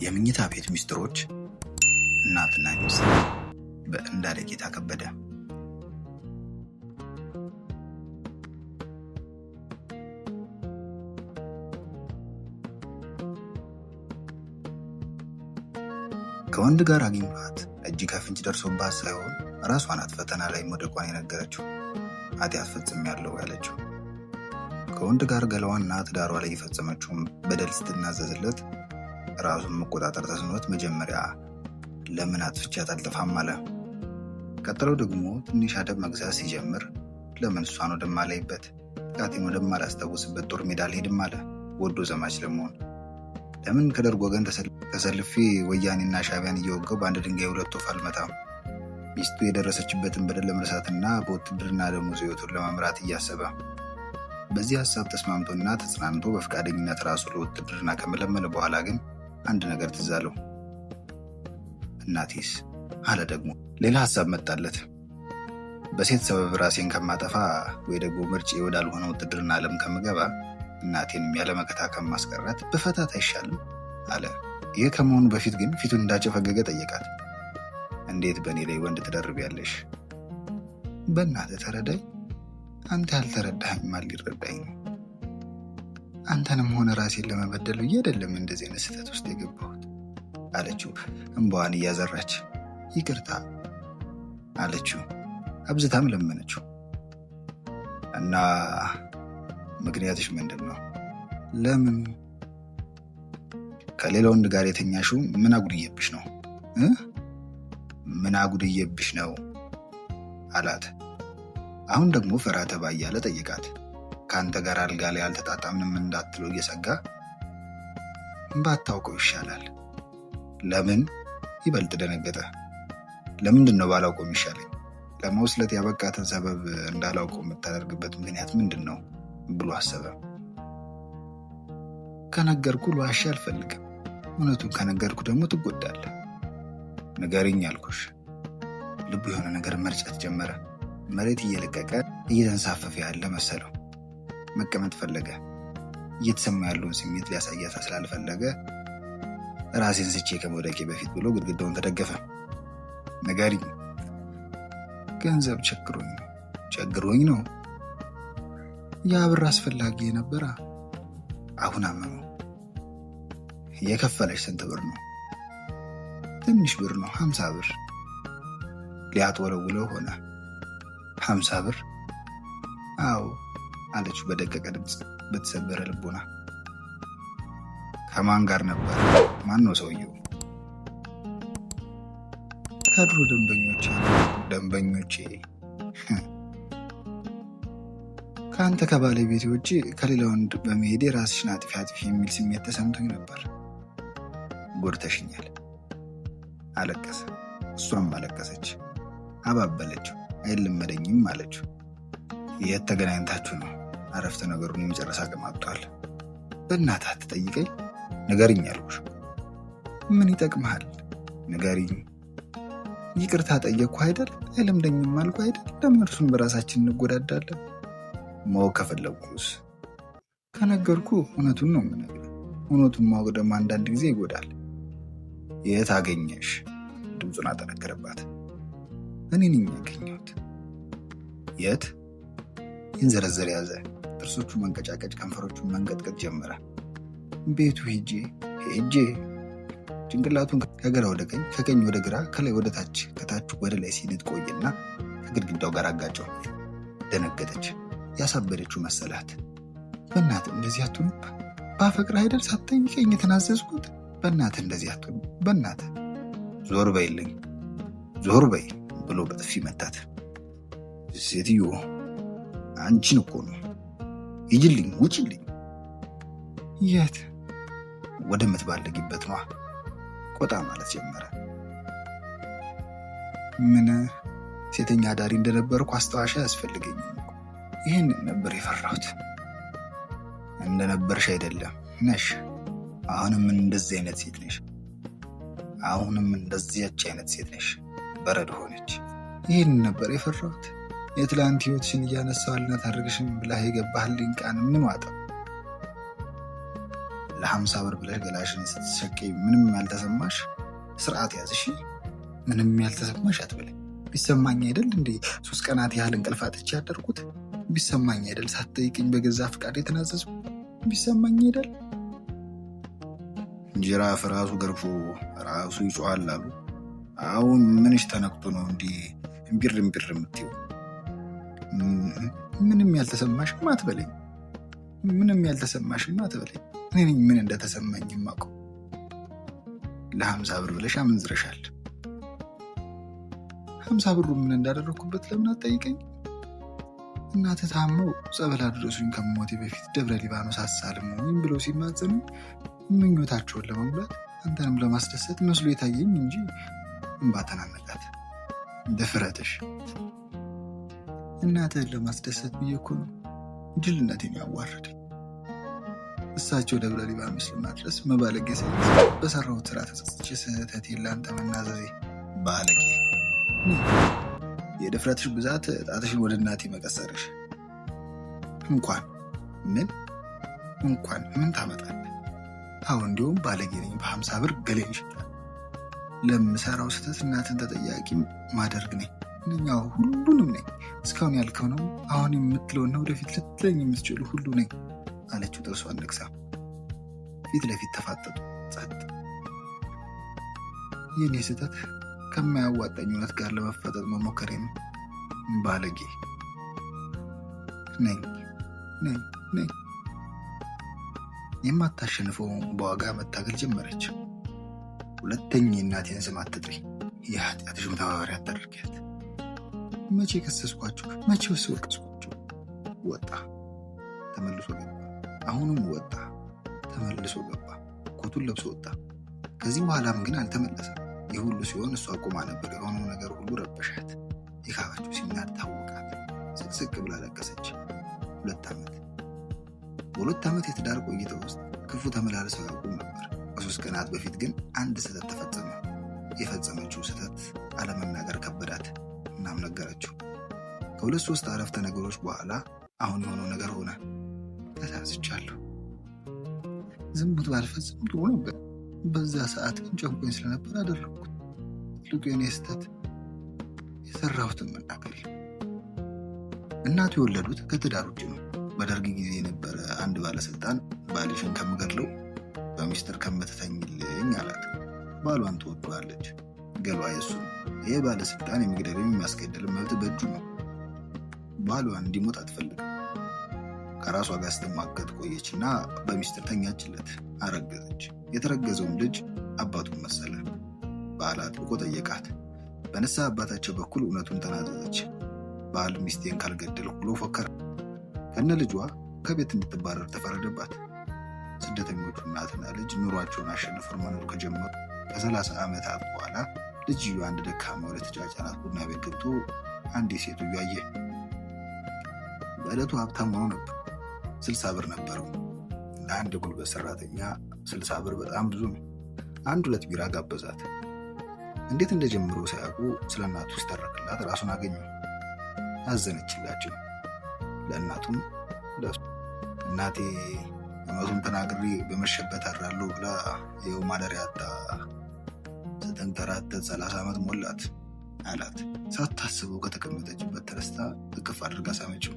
የምኝታ ቤት ሚስጥሮች እናትና ሚስት በእንዳለጌታ ከበደ። ከወንድ ጋር አግኝቷት እጅ ከፍንጭ ደርሶባት ሳይሆን ራሷ ናት ፈተና ላይ መውደቋን የነገረችው። ኃጢአት ፈጽሜያለሁ ያለችው ከወንድ ጋር ገላዋና ትዳሯ ላይ የፈጸመችውን በደል ስትናዘዝለት ራሱን መቆጣጠር ተስኖት መጀመሪያ ለምን አጥፍቻት አልጠፋም አለ። ቀጥለው ደግሞ ትንሽ አደብ መግዛት ሲጀምር ለምን እሷን ወደማላይበት ጥቃቴን ወደማላስታውስበት ጦር ሜዳ አልሄድም አለ። ወዶ ዘማች ለመሆን ለምን ከደርግ ወገን ተሰልፌ ወያኔና ሻዕቢያን እየወጋው በአንድ ድንጋይ ሁለት ወፍ አልመታም? ሚስቱ የደረሰችበትን በደል ለመርሳትና በውትድርና ደሞዝ ሕይወቱን ለመምራት እያሰበ በዚህ ሐሳብ ተስማምቶና ተጽናንቶ በፍቃደኝነት ራሱ ለውትድርና ከመለመለ በኋላ ግን አንድ ነገር ትዝ አለው። እናቴስ አለ። ደግሞ ሌላ ሐሳብ መጣለት። በሴት ሰበብ ራሴን ከማጠፋ ወይ ደግሞ ምርጬ ወዳልሆነ ውትድርና ዓለም ከምገባ እናቴንም ያለመከታ ከማስቀረት በፈታት አይሻልም አለ። ይህ ከመሆኑ በፊት ግን ፊቱን እንዳጨፈገገ ጠየቃት። እንዴት በእኔ ላይ ወንድ ትደርቢያለሽ? በእናትህ ተረዳኝ። አንተ ያልተረዳኸኝ ማን ሊረዳኝ ነው? አንተንም ሆነ ራሴን ለመበደል ብዬ አይደለም እንደዚህ አይነት ስህተት ውስጥ የገባሁት አለችው እንባዋን እያዘራች። ይቅርታ አለችው አብዝታም ለመነችው። እና ምክንያትሽ ምንድን ነው? ለምን ከሌላ ወንድ ጋር የተኛሽው ምን አጉድዬብሽ ነው? ምን አጉድዬብሽ ነው አላት። አሁን ደግሞ ፈራ ተባ እያለ ጠየቃት። ከአንተ ጋር አልጋ ላይ አልተጣጣምንም እንዳትለው እየሰጋ ባታውቀው ይሻላል። ለምን? ይበልጥ ደነገጠ። ለምንድን ነው ባላውቀው ይሻለኝ? ለመውስለት ያበቃትን ሰበብ እንዳላውቀው የምታደርግበት ምክንያት ምንድን ነው ብሎ አሰበ። ከነገርኩ ልዋሽ አልፈልግም። እውነቱን ከነገርኩ ደግሞ ትጎዳለህ። ንገሪኝ አልኩሽ። ልቡ የሆነ ነገር መርጨት ጀመረ። መሬት እየለቀቀ እየተንሳፈፈ ያለ መሰለው። መቀመጥ ፈለገ። እየተሰማ ያለውን ስሜት ሊያሳያት ስላልፈለገ ራሴን ስቼ ከመውደቄ በፊት ብሎ ግድግዳውን ተደገፈ። ንገሪኝ። ገንዘብ ቸግሮኝ ነው። ያ ብር አስፈላጊ ነበረ። አሁን አመመው። የከፈለሽ ስንት ብር ነው? ትንሽ ብር ነው፣ 50 ብር። ሊያጥወለውለው ሆነ። 50 ብር? አዎ አለችው በደቀቀ ድምፅ በተሰበረ ልቦና። ከማን ጋር ነበር? ማን ነው ሰውየው? ከድሮ ደንበኞቼ። ከአንተ ከባለቤቴ ውጪ ከሌላ ወንድ በመሄዴ ራስሽን አጥፊ የሚል ስሜት ተሰምቶኝ ነበር። ጎድተሽኛል። አለቀሰ። እሷም አለቀሰች። አባበለችው። አይለመደኝም አለችው። የት ተገናኝታችሁ ነው? አረፍተ ነገሩን የመጨረስ አቅም አጥቷል። በእናትህ አትጠይቀኝ። ንገሪኝ አልኩሽ። ምን ይጠቅምሃል? ንገሪኝ። ይቅርታ ጠየቅኩ አይደል? አይለምደኝም አልኩ አይደል? ለምን እርሱን በራሳችን እንጎዳዳለን? ማወቅ ከፈለግኩስ? ከነገርኩ እውነቱን ነው የምነግርህ። እውነቱን ማወቅ ደግሞ አንዳንድ ጊዜ ይጎዳል። የት አገኘሽ? ድምፁን አጠነከረባት። እኔ ነኝ ያገኘሁት። የት? ይንዘረዘር ያዘ። ጥርሶቹ መንቀጫቀጭ፣ ከንፈሮቹን መንቀጥቀጥ ጀመረ። ቤቱ ሄጄ ጭንቅላቱን ከግራ ወደ ቀኝ፣ ከቀኝ ወደ ግራ፣ ከላይ ወደ ታች፣ ከታች ወደ ላይ ሲልጥ ቆየና ከግድግዳው ጋር አጋጨው። ደነገጠች። ያሳበደችው መሰላት። በእናትህ እንደዚህ አትሁን። ባፈቅር አይደል ሳትጠይቀኝ የተናዘዝኩት? በእናትህ እንደዚህ አትሁን። በእናትህ ዞር በይልኝ፣ ዞር በይ ብሎ በጥፊ መታት። ሴትዮ አንቺን እኮ ነው። ሂጂልኝ፣ ውጪልኝ። የት? ወደምትባለጊበት ነዋ። ቆጣ ማለት ጀመረ። ምን ሴተኛ አዳሪ እንደነበርኩ አስታዋሻ አያስፈልገኝም። ይህንን ነበር የፈራሁት። እንደነበርሽ አይደለም ነሽ። አሁንም እንደዚህ አይነት ሴት ነሽ። አሁንም እንደዚያች አይነት ሴት ነሽ። በረድ ሆነች። ይህንን ነበር የፈራሁት። የትላንት ህይወትሽን እያነሳው አልነት አድርግሽም ብላ የገባህልኝ ቃል ምን ዋጠ? ለ50 ብር ብለሽ ገላሽን ስትሸቀይ ምንም ያልተሰማሽ ስርዓት ያዝሽ። ምንም ያልተሰማሽ አትበለኝ። ቢሰማኝ አይደል እንዴ 3 ቀናት ያህል እንቅልፍ አጥቼ ያደርኩት? ቢሰማኝ አይደል ሳትጠይቅኝ በገዛ ፍቃድ የተናዘዝኩ? ቢሰማኝ አይደል? ጅራፍ ራሱ ገርፎ ራሱ ይጮሃል አሉ። አሁን ምንሽ ተነክቶ ነው እንዲህ እምቢር የምትይው? ምንም ያልተሰማሽም አትበለኝ። ምንም ያልተሰማሽም አትበለኝ። እኔ ነኝ ምን እንደተሰማኝ የማውቀው። ለ50 ብር ብለሽ አመንዝረሻል። 50 ብሩ ምን እንዳደረኩበት ለምን አትጠይቀኝ? እናትህ ታመው ጸበል አድረሱኝ ከሞቴ በፊት ደብረ ሊባኖስ አሳልመውኝ ብለው ሲማጸኑ ምኞታቸውን ለመሙላት አንተንም ለማስደሰት መስሎ የታየኝ እንጂ እንባ ተናነቃት። ድፍረትሽ። እናትህን ለማስደሰት ብዬ እኮ ነው ጅልነቴን ያዋረደኝ። እሳቸው ደብረ ሊባኖስ ለማድረስ መባለጌ ሳይሆን በሰራሁት ስራ ተጸጽቼ ስህተቴን ለአንተ መናዘዜ። ባለጌ። የድፍረትሽ ብዛት ጣትሽን ወደ እናቴ መቀሰርሽ። እንኳን ምን ታመጣለህ? አሁን እንዲሁም ባለጌ ነኝ። በ50 ብር ገሌን ይሽጣል። ለምሰራው ስህተት እናትን ተጠያቂ ማደርግ ነኝ። እኛው ሁሉንም ነኝ። እስካሁን ያልከው ነው አሁን የምትለውና ወደፊት ልትለኝ የምትችሉ ሁሉ ነኝ አለችው ጥርሷን ነክሳ። ፊት ለፊት ተፋጠጡ። ጸጥ። የኔ ስህተት ከማያዋጣኝ እውነት ጋር ለመፋጠጥ መሞከሬ ነው። ባለጌ ነኝ። የማታሸንፈው በዋጋ መታገል ጀመረች። ሁለተኛ የእናቴን ስም አትጥሪ። የኃጢአትሽም ተባባሪ አታደርጊያት። መቼ ከሰስኳችሁ? መቼ ወቀስኳችሁ? ወጣ ተመልሶ ገባ። አሁንም ወጣ ተመልሶ ገባ። ኮቱን ለብሶ ወጣ። ከዚህ በኋላም ግን አልተመለሰም። ይህ ሁሉ ሲሆን እሷ ቆማ ነበር። የሆነው ነገር ሁሉ ረበሻት። የካባችው ሲናድ ታወቃት። ስቅስቅ ብላ ለቀሰች። 2 ዓመት። በ2 ዓመት የትዳር ቆይታ ውስጥ ክፉ ተመላልሰው ያውቁም ነበር። ከ3 ቀናት በፊት ግን አንድ ስህተት ተፈጸመ። የፈጸመችው ስህተት አለመናገር ከበዳት። እናም ነገረችው። ከ2-3 አረፍተ ነገሮች በኋላ አሁን የሆነው ነገር ሆነ። ተሳስቻለሁ። ዝሙት ባልፈጽም ጥሩ ነበር። በዛ ሰዓት ግን ጨንቆኝ ስለነበር አደረግኩት። ትልቁ የኔ ስህተት የሰራሁትን መናገር። እናቱ የወለዱት ከትዳር ውጭ ነው። በደርግ ጊዜ የነበረ አንድ ባለስልጣን ባልሽን ከምገድለው በሚስጥር ከምትተኝልኝ አላት። ባሏን ትወደዋለች። ገሏ የሱ ነው። ይህ ባለስልጣን የሚገደልን የሚያስገድል መብት በእጁ ነው። ባሏን እንዲሞት አትፈልግም። ከራሷ ጋር ስትማገጥ ቆየችና በሚስጥር ተኛችለት። አረገዘች። የተረገዘውን ልጅ አባቱን መሰለ። ባል አጥብቆ ጠየቃት። በንስሐ አባታቸው በኩል እውነቱን ተናዘዘች። ባል ሚስቴን ካልገደልኩ ብሎ ፎከረ። ከነ ልጇ ከቤት እንድትባረር ተፈረደባት። ስደተኞቹ እናትና ልጅ ኑሯቸውን አሸንፈው መኖር ከጀመሩ ከ30 ዓመታት በኋላ ልጅዩ አንድ ደካማ ወደ ተጫጫናት ቡና ቤት ገብቶ አንዲት ሴትዮ አየ። በዕለቱ ሀብታም ሆኖ ነበር። 60 ብር ነበረው። ለአንድ ጉልበት ሰራተኛ 60 ብር በጣም ብዙ ነው። 1-2 ቢራ ጋበዛት። እንዴት እንደጀመሩ ሳያውቁ ስለ እናቱ ሲተረክላት ራሱን አገኘ። አዘነችላቸው። ለእናቱም ለሱ። እናቴ እውነቱን ተናግሬ በመሸበት አድራለሁ ብላ ይኸው ማደሪያ አጣ ስትንከራተት 30 ዓመት ሞላት አላት። ሳታስበው ከተቀመጠችበት ተነስታ እቅፍ አድርጋ ሳመችው።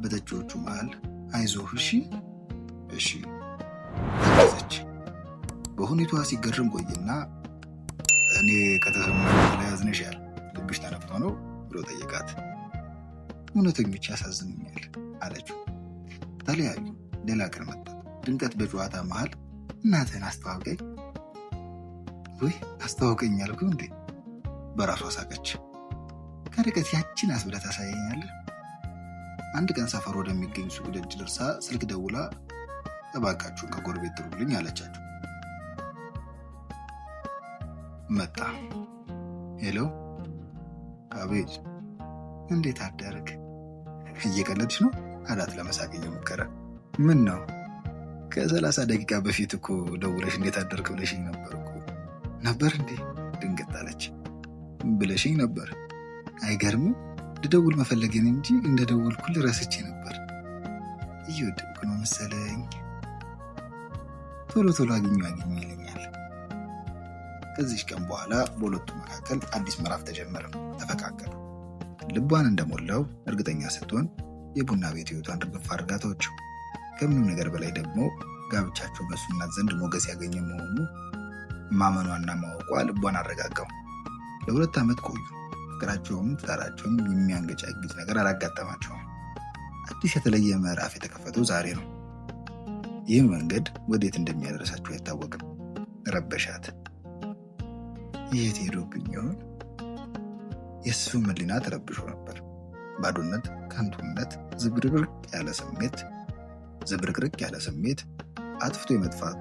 በደጆቹ መሃል አይዞህ እሺ ተገዘች። በሁኔታዋ ሲገርም ቆይና እኔ ከተሰማኝ በላይ ያዝንሻል፣ ልብሽ ተነፍቶ ነው ብሎ ጠየቃት። እውነተኞች ያሳዝኑኛል አለችው። ተለያዩ። ሌላ ቀን መጣ። ድንገት በጨዋታ መሃል እናትህን አስተዋውቀኝ። ወይ አስተዋውቀኝ ያልኩህ እንዴ? በራሷ ሳቀች። ከርቀት ያችን አስብለህ ታሳየኛለህ? አንድ ቀን ሰፈር ወደሚገኝ ሱቅ ደጅ ደርሳ ስልክ ደውላ እባካችሁን ከጎረቤት ጥሩልኝ አለቻቸው። መጣ። ሄሎ። አቤት። እንዴት አደርክ? እየቀለድሽ ነው አላት ለመሳቅ እየሞከረ። ምን ነው? ከ30 ደቂቃ በፊት እኮ ደውለሽ እንዴት አደርክ ብለሽኝ ነበር እኮ። ነበር እንዴ? ድንገት አለች። ብለሽኝ ነበር። አይገርምም? ልደውል መፈለግን እንጂ እንደደወልኩ ረስቼ ነበር። እየወደድኩ ነው መሰለኝ። ቶሎ ቶሎ አግኙ ይለኛል። ከዚህ ቀን በኋላ በሁለቱ መካከል አዲስ ምዕራፍ ተጀመረ። ተፈቃቀሉ። ልቧን እንደሞላው እርግጠኛ ስትሆን የቡና ቤት ህይወቷን ርግፍ አድርጋ ተወችው። ከምንም ነገር በላይ ደግሞ ጋብቻቸው በእሱ እናት ዘንድ ሞገስ ያገኘ መሆኑ ማመኗና ማወቋ ልቧን አረጋጋው። ለ2 ዓመት ቆዩ። ፍቅራቸውም ትዳራቸውም የሚያንገጫግጭ ነገር አላጋጠማቸውም። አዲስ የተለየ ምዕራፍ የተከፈተው ዛሬ ነው። ይህ መንገድ ወዴት እንደሚያደርሳቸው አይታወቅም። ረበሻት። የት ሄዶብኝ ይሆን? የእሱ ሕሊና ተረብሾ ነበር። ባዶነት፣ ከንቱነት፣ ዝብርቅርቅ ያለ ስሜት አጥፍቶ የመጥፋት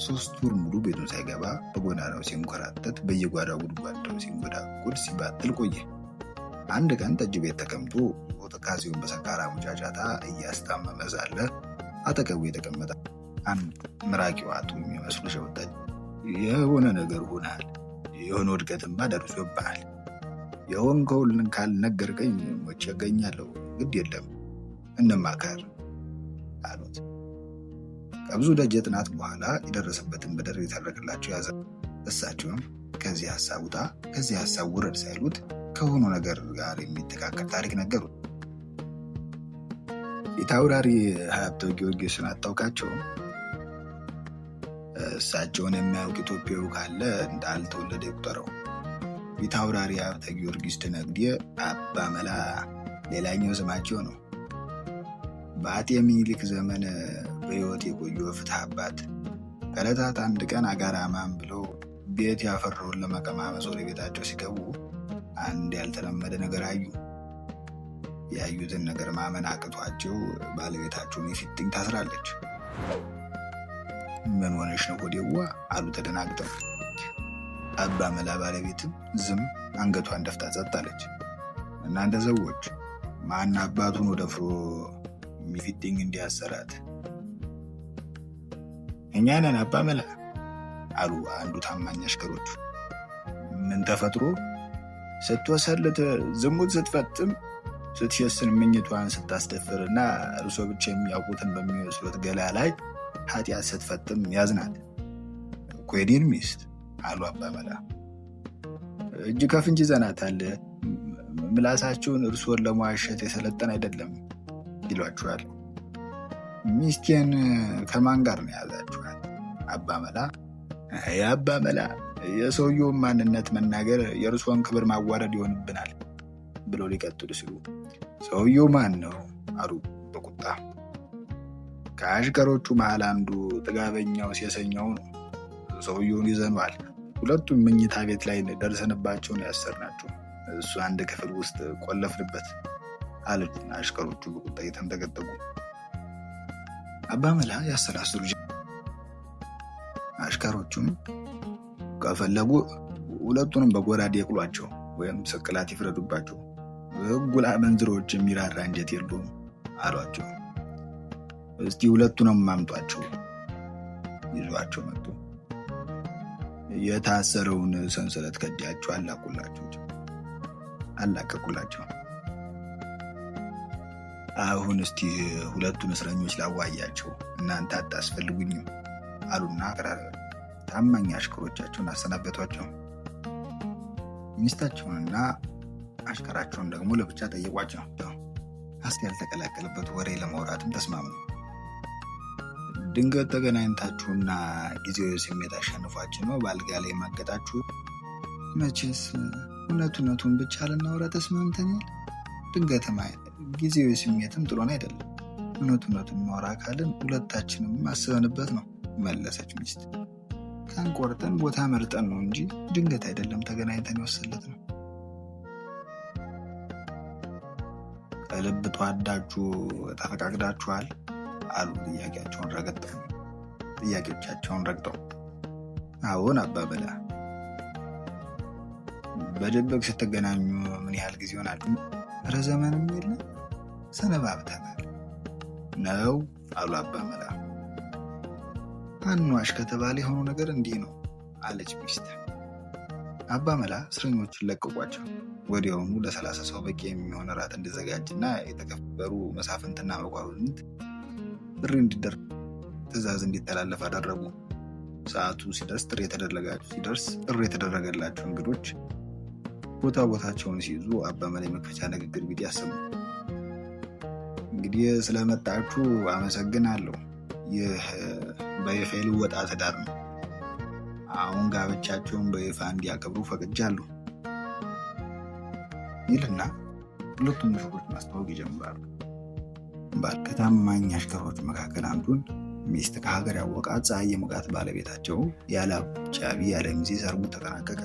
3 ወር ሙሉ ቤቱን ሳይገባ በጎዳናው ሲንከራተት በየጓዳው ጉድጓዳው ሲንጎዳጉድ ሲባትል ቆየ። አንድ ቀን ጠጅ ቤት ተቀምጦ ኦተካዚውን በሰካራሙ ጫጫታ እያስታመመ ሳለ አጠገቡ የተቀመጠ አንድ ምራቂ ዋጡ የሚመስሉ ሸወጣኝ የሆነ ነገር ሆናል፣ የሆነ ውድቀትማ ደርሶብሃል፣ የሆንከውን ካልነገርከኝ ሞቼ እገኛለሁ፣ ግድ የለም እንማከር አሉት። ከብዙ ደጀ ጥናት በኋላ የደረሰበትን በደር የተረከላቸው ያዘ። እሳቸውም ከዚህ ሐሳብ ውጣ ከዚህ ሐሳብ ውረድ ሳይሉት ከሆነ ነገር ጋር የሚተካከል ታሪክ ነገሩት። ፊታውራሪ ሀብተ ጊዮርጊስን አታውቃቸውም? እሳቸውን የሚያውቅ ኢትዮጵያዊ ካለ እንዳልተወለደ ይቁጠረው። ፊታውራሪ ሀብተ ጊዮርጊስ ድነግዴ አባ መላ ሌላኛው ስማቸው ነው። በአጤ ምኒልክ ዘመን በሕይወት የቆዩ ፍትሐ አባት ከዕለታት አንድ ቀን አጋራማን ብለው ቤት ያፈራውን ለመቀማመስ ወደ ቤታቸው ሲገቡ አንድ ያልተለመደ ነገር አዩ። ያዩትን ነገር ማመን አቅቷቸው ባለቤታቸውን የፊጥኝ ታስራለች። ምን ሆነሽ ነው ሆዴዋ አሉ ተደናግጠው። አባ መላ ባለቤትም ዝም አንገቷን ደፍታ ጸጥ አለች። እናንተ ሰዎች ማን አባቱን ወደፍሮ ሚፊጥኝ እንዲያሰራት? እኛ ነን አባ መላ አሉ አንዱ ታማኝ አሽከሮቹ። ምን ተፈጥሮ? ስትወሰልት ዝሙት ስትፈጥም ስትሸስን ምኝቷን ስታስደፍርና እርሶ ብቻ የሚያውቁትን በሚመስሉት ገላ ላይ ኃጢአት ስትፈጥም ያዝናል እኮ የኔን ሚስት አሉ አባ መላ። እጅ ከፍንጅ ይዘናታል፣ ምላሳችሁን እርሶን ለመዋሸት የሰለጠን አይደለም ይሏችኋል። ሚስቴን ከማን ጋር ነው የያዛችኋል? አባ መላ አባ መላ የሰውየውን ማንነት መናገር የእርሶን ክብር ማዋረድ ይሆንብናል ብለው ሊቀጥሉ ሲሉ ሰውየው ማን ነው አሉ በቁጣ። ከአሽከሮቹ መሃል አንዱ ጥጋበኛው ሴሰኛው ነው። ሰውየውን ይዘነዋል፣ ሁለቱም መኝታ ቤት ላይ ደርሰንባቸውን ያሰርናቸው፣ እሱ አንድ ክፍል ውስጥ ቆለፍንበት አሉት። አሽከሮቹ በቁጣ እየተንጠቀጠቁ አባ መላ ያሰላስሉ። አሽከሮቹም ከፈለጉ ሁለቱንም በጎራዴ ይቅሏቸው ወይም ስቅላት ይፍረዱባቸው፣ ጉላ መንዝሮች የሚራራ እንጀት የለውም አሏቸው። እስቲ ሁለቱንም ማምጧቸው። ይዟቸው መጡ። የታሰረውን ሰንሰለት ከዲያቸው አላቀቁላቸው። አሁን እስቲ ሁለቱን እስረኞች ላዋያቸው፣ እናንተ አታስፈልጉኝም አሉና ታማኝ አሽከሮቻቸውን አሰናበቷቸው። ሚስታቸውንና አሽከራቸውን ደግሞ ለብቻ ጠየቋቸው። ሐሰት ያልተቀላቀለበት ወሬ ለማውራትም ተስማሙ። ድንገት ተገናኝታችሁና ጊዜው ስሜት አሸንፏችሁ ነው በአልጋ ላይ ማገጣችሁ? መቼስ እውነቱን ብቻ ልናወራ ተስማምተናል። ድንገት ጊዜው ስሜትም ጥሎን አይደለም፣ እውነቱን ማውራ ካልን ሁለታችንም አስበንበት ነው መለሰች ሚስት። ካንቆርጠን ቦታ መርጠን ነው እንጂ ድንገት አይደለም ተገናኝተን የወሰለት ነው። ከልብ ተዋዳችሁ ተፈቃቅዳችኋል አሉ ጥያቄዎቻቸውን ረግጠው። አዎን አባ መላ። በድብቅ ስትገናኙ ምን ያህል ጊዜ ሆናችሁ? ኧረ ዘመንም የለም ሰነባብተናል ነው አሉ አባ መላ። አንዋሽ ከተባለ የሆነው ነገር እንዲህ ነው አለች ሚስት። አባ መላ እስረኞቹን ለቀቋቸው። ወዲያውኑ ለ30 ሰው በቂ የሚሆን እራት እንዲዘጋጅና የተከበሩ መሳፍንትና መኳንንት ጥሪ እንዲደረግ ትዕዛዝ እንዲተላለፍ አደረጉ። ሰዓቱ ሲደርስ ጥሪ የተደረገላቸው እንግዶች ቦታቸውን ሲይዙ አባመላ የመክፈቻ ንግግር ቢጤ ያሰሙ። እንግዲህ ስለመጣችሁ አመሰግናለሁ። ይህ በይፋ የልወጣ ትዳር ነው። አሁን ጋብቻቸውን በይፋ እንዲያከብሩ ፈቅጃለሁ ይልና ሁለቱም ሙሽሮች ማስተዋወቅ ይጀምራሉ። ከታማኝ አሽከሮች መካከል አንዱን ሚስት ከሀገር ያወቃት ፀሐይ የሞቃት ባለቤታቸው ያለ አጃቢ ያለ ሚዜ ሰርጉ ተጠናቀቀ።